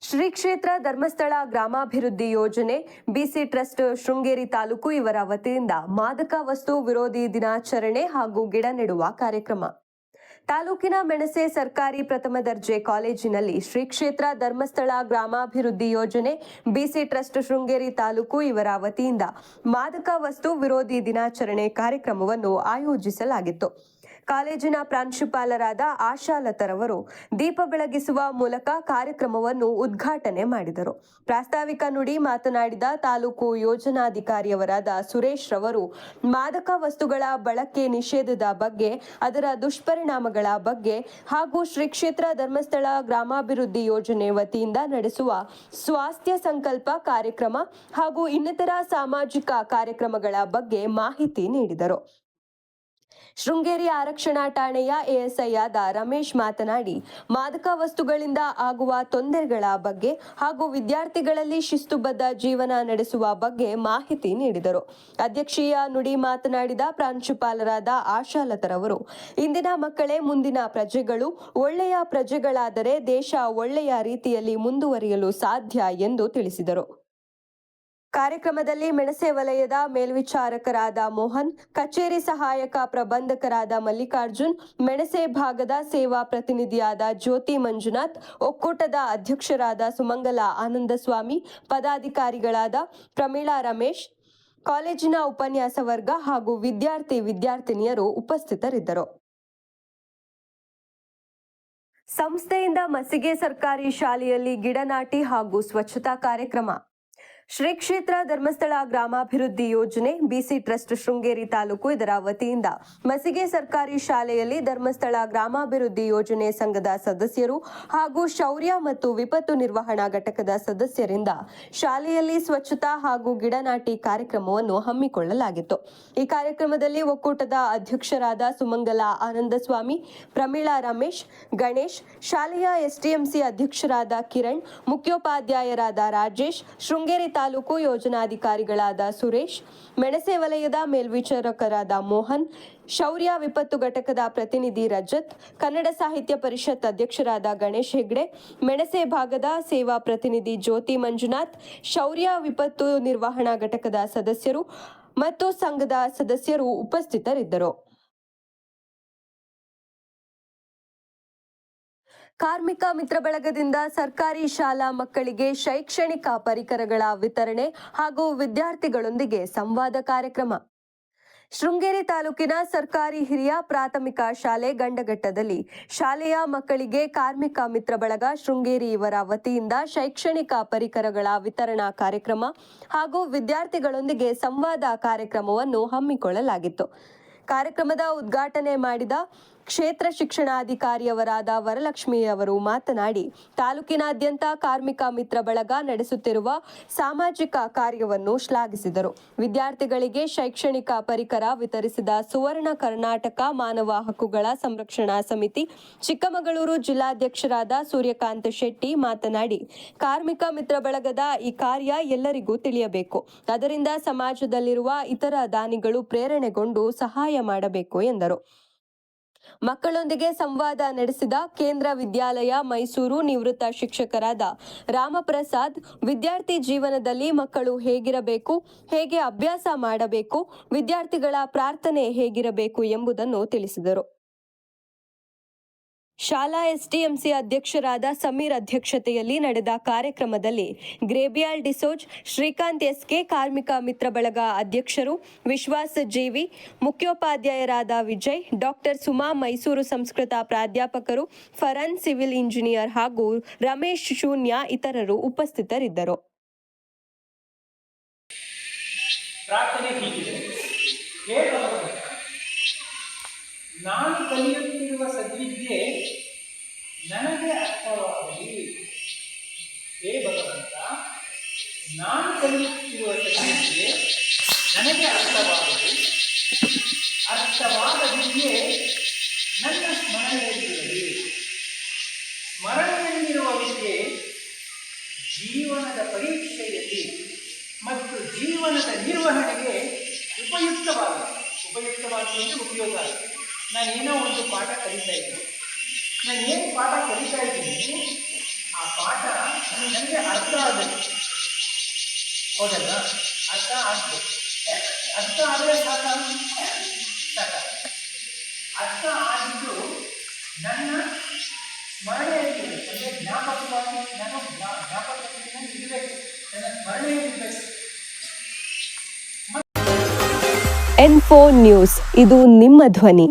ಶ್ರೀ ಕ್ಷೇತ್ರ ಧರ್ಮಸ್ಥಳ ಗ್ರಾಮಾಭಿವೃದ್ಧಿ ಯೋಜನೆ ಬಿಸಿ ಟ್ರಸ್ಟ್ ಶೃಂಗೇರಿ ತಾಲೂಕು ಇವರ ವತಿಯಿಂದ ಮಾದಕ ವಸ್ತು ವಿರೋಧಿ ದಿನಾಚರಣೆ ಹಾಗೂ ಗಿಡ ನೆಡುವ ಕಾರ್ಯಕ್ರಮ. ತಾಲೂಕಿನ ಮೆಣಸೆ ಸರ್ಕಾರಿ ಪ್ರಥಮ ದರ್ಜೆ ಕಾಲೇಜಿನಲ್ಲಿ ಶ್ರೀ ಕ್ಷೇತ್ರ ಧರ್ಮಸ್ಥಳ ಗ್ರಾಮಾಭಿವೃದ್ಧಿ ಯೋಜನೆ ಬಿಸಿ ಟ್ರಸ್ಟ್ ಶೃಂಗೇರಿ ತಾಲೂಕು ಇವರ ವತಿಯಿಂದ ಮಾದಕ ವಸ್ತು ವಿರೋಧಿ ದಿನಾಚರಣೆ ಕಾರ್ಯಕ್ರಮವನ್ನು ಆಯೋಜಿಸಲಾಗಿತ್ತು. ಕಾಲೇಜಿನ ಪ್ರಾಂಶುಪಾಲರಾದ ಆಶಾಲತರವರು ದೀಪ ಬೆಳಗಿಸುವ ಮೂಲಕ ಕಾರ್ಯಕ್ರಮವನ್ನು ಉದ್ಘಾಟನೆ ಮಾಡಿದರು. ಪ್ರಾಸ್ತಾವಿಕ ನುಡಿ ಮಾತನಾಡಿದ ತಾಲೂಕು ಯೋಜನಾಧಿಕಾರಿಯವರಾದ ಸುರೇಶ್ ರವರು ಮಾದಕ ವಸ್ತುಗಳ ಬಳಕೆ ನಿಷೇಧದ ಬಗ್ಗೆ, ಅದರ ದುಷ್ಪರಿಣಾಮಗಳ ಬಗ್ಗೆ ಹಾಗೂ ಶ್ರೀ ಕ್ಷೇತ್ರ ಧರ್ಮಸ್ಥಳ ಗ್ರಾಮಾಭಿವೃದ್ಧಿ ಯೋಜನೆ ವತಿಯಿಂದ ನಡೆಸುವ ಸ್ವಾಸ್ಥ್ಯ ಸಂಕಲ್ಪ ಕಾರ್ಯಕ್ರಮ ಹಾಗೂ ಇನ್ನಿತರ ಸಾಮಾಜಿಕ ಕಾರ್ಯಕ್ರಮಗಳ ಬಗ್ಗೆ ಮಾಹಿತಿ ನೀಡಿದರು. ಶೃಂಗೇರಿ ಆರಕ್ಷಣಾ ಠಾಣೆಯ ಎಎಸ್ಐ ಆದ ರಮೇಶ್ ಮಾತನಾಡಿ ಮಾದಕ ವಸ್ತುಗಳಿಂದ ಆಗುವ ತೊಂದರೆಗಳ ಬಗ್ಗೆ ಹಾಗೂ ವಿದ್ಯಾರ್ಥಿಗಳಲ್ಲಿ ಶಿಸ್ತುಬದ್ಧ ಜೀವನ ನಡೆಸುವ ಬಗ್ಗೆ ಮಾಹಿತಿ ನೀಡಿದರು. ಅಧ್ಯಕ್ಷೀಯ ನುಡಿ ಮಾತನಾಡಿದ ಪ್ರಾಂಶುಪಾಲರಾದ ಆಶಾಲತರವರು ಇಂದಿನ ಮಕ್ಕಳೇ ಮುಂದಿನ ಪ್ರಜೆಗಳು, ಒಳ್ಳೆಯ ಪ್ರಜೆಗಳಾದರೆ ದೇಶ ಒಳ್ಳೆಯ ರೀತಿಯಲ್ಲಿ ಮುಂದುವರಿಯಲು ಸಾಧ್ಯ ಎಂದು ತಿಳಿಸಿದರು. ಕಾರ್ಯಕ್ರಮದಲ್ಲಿ ಮೆಣಸೆ ವಲಯದ ಮೇಲ್ವಿಚಾರಕರಾದ ಮೋಹನ್, ಕಚೇರಿ ಸಹಾಯಕ ಪ್ರಬಂಧಕರಾದ ಮಲ್ಲಿಕಾರ್ಜುನ್, ಮೆಣಸೆ ಭಾಗದ ಸೇವಾ ಪ್ರತಿನಿಧಿಯಾದ ಜ್ಯೋತಿ ಮಂಜುನಾಥ್, ಒಕ್ಕೂಟದ ಅಧ್ಯಕ್ಷರಾದ ಸುಮಂಗಲ ಆನಂದಸ್ವಾಮಿ, ಪದಾಧಿಕಾರಿಗಳಾದ ಪ್ರಮೀಳಾ ರಮೇಶ್, ಕಾಲೇಜಿನ ಉಪನ್ಯಾಸ ವರ್ಗ ಹಾಗೂ ವಿದ್ಯಾರ್ಥಿನಿಯರು ಉಪಸ್ಥಿತರಿದ್ದರು. ಸಂಸ್ಥೆಯಿಂದ ಮಸಿಗೆ ಸರ್ಕಾರಿ ಶಾಲೆಯಲ್ಲಿ ಗಿಡ ನಾಟಿ ಹಾಗೂ ಸ್ವಚ್ಛತಾ ಕಾರ್ಯಕ್ರಮ. ಶ್ರೀ ಕ್ಷೇತ್ರ ಧರ್ಮಸ್ಥಳ ಗ್ರಾಮಾಭಿವೃದ್ಧಿ ಯೋಜನೆ ಬಿಸಿ ಟ್ರಸ್ಟ್ ಶೃಂಗೇರಿ ತಾಲೂಕು ಇದರ ವತಿಯಿಂದ ಮಸಿಗೆ ಸರ್ಕಾರಿ ಶಾಲೆಯಲ್ಲಿ ಧರ್ಮಸ್ಥಳ ಗ್ರಾಮಾಭಿವೃದ್ಧಿ ಯೋಜನೆ ಸಂಘದ ಸದಸ್ಯರು ಹಾಗೂ ಶೌರ್ಯ ಮತ್ತು ವಿಪತ್ತು ನಿರ್ವಹಣಾ ಘಟಕದ ಸದಸ್ಯರಿಂದ ಶಾಲೆಯಲ್ಲಿ ಸ್ವಚ್ಛತಾ ಹಾಗೂ ಗಿಡ ನಾಟಿ ಕಾರ್ಯಕ್ರಮವನ್ನು ಹಮ್ಮಿಕೊಳ್ಳಲಾಗಿತ್ತು. ಈ ಕಾರ್ಯಕ್ರಮದಲ್ಲಿ ಒಕ್ಕೂಟದ ಅಧ್ಯಕ್ಷರಾದ ಸುಮಂಗಲ ಆನಂದಸ್ವಾಮಿ, ಪ್ರಮೀಳಾ ರಮೇಶ್, ಗಣೇಶ್, ಶಾಲೆಯ ಎಸ್ಟಿಎಂಸಿ ಅಧ್ಯಕ್ಷರಾದ ಕಿರಣ್, ಮುಖ್ಯೋಪಾಧ್ಯಾಯರಾದ ರಾಜೇಶ್, ಶೃಂಗೇರಿ ತಾಲೂಕು ಯೋಜನಾಧಿಕಾರಿಗಳಾದ ಸುರೇಶ್, ಮೆಣಸೆ ವಲಯದ ಮೇಲ್ವಿಚಾರಕರಾದ ಮೋಹನ್, ಶೌರ್ಯ ವಿಪತ್ತು ಘಟಕದ ಪ್ರತಿನಿಧಿ ರಜತ್, ಕನ್ನಡ ಸಾಹಿತ್ಯ ಪರಿಷತ್ ಅಧ್ಯಕ್ಷರಾದ ಗಣೇಶ್ ಹೆಗ್ಡೆ, ಮೆಣಸೆ ಭಾಗದ ಸೇವಾ ಪ್ರತಿನಿಧಿ ಜ್ಯೋತಿ ಮಂಜುನಾಥ್, ಶೌರ್ಯ ವಿಪತ್ತು ನಿರ್ವಹಣಾ ಘಟಕದ ಸದಸ್ಯರು ಮತ್ತು ಸಂಘದ ಸದಸ್ಯರು ಉಪಸ್ಥಿತರಿದ್ದರು. ಕಾರ್ಮಿಕ ಮಿತ್ರ ಬಳಗದಿಂದ ಸರ್ಕಾರಿ ಶಾಲಾ ಮಕ್ಕಳಿಗೆ ಶೈಕ್ಷಣಿಕ ಪರಿಕರಗಳ ವಿತರಣೆ ಹಾಗೂ ವಿದ್ಯಾರ್ಥಿಗಳೊಂದಿಗೆ ಸಂವಾದ ಕಾರ್ಯಕ್ರಮ. ಶೃಂಗೇರಿ ತಾಲೂಕಿನ ಸರ್ಕಾರಿ ಹಿರಿಯ ಪ್ರಾಥಮಿಕ ಶಾಲೆ ಗಂಡಘಟ್ಟದಲ್ಲಿ ಶಾಲೆಯ ಮಕ್ಕಳಿಗೆ ಕಾರ್ಮಿಕ ಮಿತ್ರ ಬಳಗ ಶೃಂಗೇರಿ ಇವರ ವತಿಯಿಂದ ಶೈಕ್ಷಣಿಕ ಪರಿಕರಗಳ ವಿತರಣಾ ಕಾರ್ಯಕ್ರಮ ಹಾಗೂ ವಿದ್ಯಾರ್ಥಿಗಳೊಂದಿಗೆ ಸಂವಾದ ಕಾರ್ಯಕ್ರಮವನ್ನು ಹಮ್ಮಿಕೊಳ್ಳಲಾಗಿತ್ತು. ಕಾರ್ಯಕ್ರಮದ ಉದ್ಘಾಟನೆ ಮಾಡಿದ ಕ್ಷೇತ್ರ ಶಿಕ್ಷಣಾಧಿಕಾರಿಯವರಾದ ವರಲಕ್ಷ್ಮಿಯವರು ಮಾತನಾಡಿ ತಾಲೂಕಿನಾದ್ಯಂತ ಕಾರ್ಮಿಕ ಮಿತ್ರ ಬಳಗ ನಡೆಸುತ್ತಿರುವ ಸಾಮಾಜಿಕ ಕಾರ್ಯವನ್ನು ಶ್ಲಾಘಿಸಿದರು. ವಿದ್ಯಾರ್ಥಿಗಳಿಗೆ ಶೈಕ್ಷಣಿಕ ಪರಿಕರ ವಿತರಿಸಿದ ಸುವರ್ಣ ಕರ್ನಾಟಕ ಮಾನವ ಹಕ್ಕುಗಳ ಸಂರಕ್ಷಣಾ ಸಮಿತಿ ಚಿಕ್ಕಮಗಳೂರು ಜಿಲ್ಲಾಧ್ಯಕ್ಷರಾದ ಸೂರ್ಯಕಾಂತ್ ಶೆಟ್ಟಿ ಮಾತನಾಡಿ ಕಾರ್ಮಿಕ ಮಿತ್ರ ಬಳಗದ ಈ ಕಾರ್ಯ ಎಲ್ಲರಿಗೂ ತಿಳಿಯಬೇಕು, ಅದರಿಂದ ಸಮಾಜದಲ್ಲಿರುವ ಇತರ ದಾನಿಗಳು ಪ್ರೇರಣೆಗೊಂಡು ಸಹಾಯ ಮಾಡಬೇಕು ಎಂದರು. ಮಕ್ಕಳೊಂದಿಗೆ ಸಂವಾದ ನಡೆಸಿದ ಕೇಂದ್ರ ವಿದ್ಯಾಲಯ ಮೈಸೂರು ನಿವೃತ್ತ ಶಿಕ್ಷಕರಾದ ರಾಮಪ್ರಸಾದ್ ವಿದ್ಯಾರ್ಥಿ ಜೀವನದಲ್ಲಿ ಮಕ್ಕಳು ಹೇಗಿರಬೇಕು, ಹೇಗೆ ಅಭ್ಯಾಸ ಮಾಡಬೇಕು, ವಿದ್ಯಾರ್ಥಿಗಳ ಪ್ರಾರ್ಥನೆ ಹೇಗಿರಬೇಕು ಎಂಬುದನ್ನು ತಿಳಿಸಿದರು. ಶಾಲಾ ಎಸ್ಟಿಎಂಸಿ ಅಧ್ಯಕ್ಷರಾದ ಸಮೀರ್ ಅಧ್ಯಕ್ಷತೆಯಲ್ಲಿ ನಡೆದ ಕಾರ್ಯಕ್ರಮದಲ್ಲಿ ಗ್ರೇಬಿಯಾಲ್ ಡಿಸೋಜ್, ಶ್ರೀಕಾಂತ್ ಎಸ್ಕೆ, ಕಾರ್ಮಿಕ ಮಿತ್ರ ಬಳಗ ಅಧ್ಯಕ್ಷರು ವಿಶ್ವಾಸ್ ಜೇವಿ, ಮುಖ್ಯೋಪಾಧ್ಯಾಯರಾದ ವಿಜಯ್, ಡಾಕ್ಟರ್ ಸುಮಾ, ಮೈಸೂರು ಸಂಸ್ಕೃತ ಪ್ರಾಧ್ಯಾಪಕರು ಫರನ್, ಸಿವಿಲ್ ಇಂಜಿನಿಯರ್ ಹಾಗೂ ರಮೇಶ್ ಶೂನ್ಯ ಇತರರು ಉಪಸ್ಥಿತರಿದ್ದರು. ನಾನು ಕಲಿಯುತ್ತಿರುವ ಸದ್ವಿದ್ಯೆ ನನಗೆ ಅರ್ಥವಾಗಲಿ. ಹೇ ಭಗವಂತ, ನಾನು ಕಲಿಯುತ್ತಿರುವ ಸದ್ವಿದ್ಯೆ ನನಗೆ ಅರ್ಥವಾಗಲಿ. ಅರ್ಥವಾದ ವಿದ್ಯೆ ನನ್ನ ಸ್ಮರಣೆಯಲ್ಲಿರಲಿ. ಸ್ಮರಣೆಯಲ್ಲಿರುವ ವಿದ್ಯೆ ಜೀವನದ ಪರೀಕ್ಷೆಯಲ್ಲಿ ಮತ್ತು ಜೀವನದ ನಿರ್ವಹಣೆಗೆ ಉಪಯುಕ್ತವಾಗಿ ಉಪಯೋಗ ಆಗಿದೆ. ನಾನೇನೋ ಒಂದು ಪಾಠ ಕಲಿತಾ ಇದ್ದೀನಿ. ನಾನು ಏನು ಪಾಠ ಕಲಿತಾ ಇದ್ದೀನಿ ಆ ಪಾಠ ನನಗೆ ಅರ್ಥ ಆಗಬೇಕು. ಹೌದಲ್ವಾ? ಅರ್ಥ ಆಗಬೇಕು. ಅರ್ಥ ಆದರೆ ಸಾಕ. ಅರ್ಥ ಆಗಿದ್ದು ನನ್ನ ಸ್ಮರಣೆಯಲ್ಲಿರಬೇಕು. ಅಂದರೆ ಜ್ಞಾಪಕವಾಗಿ ನಾನು ಜ್ಞಾಪಕದಲ್ಲಿ ಇರಬೇಕು, ನನ್ನ ಸ್ಮರಣೆಯಲ್ಲಿರಬೇಕು. N4 ನ್ಯೂಸ್, ಇದು ನಿಮ್ಮ ಧ್ವನಿ.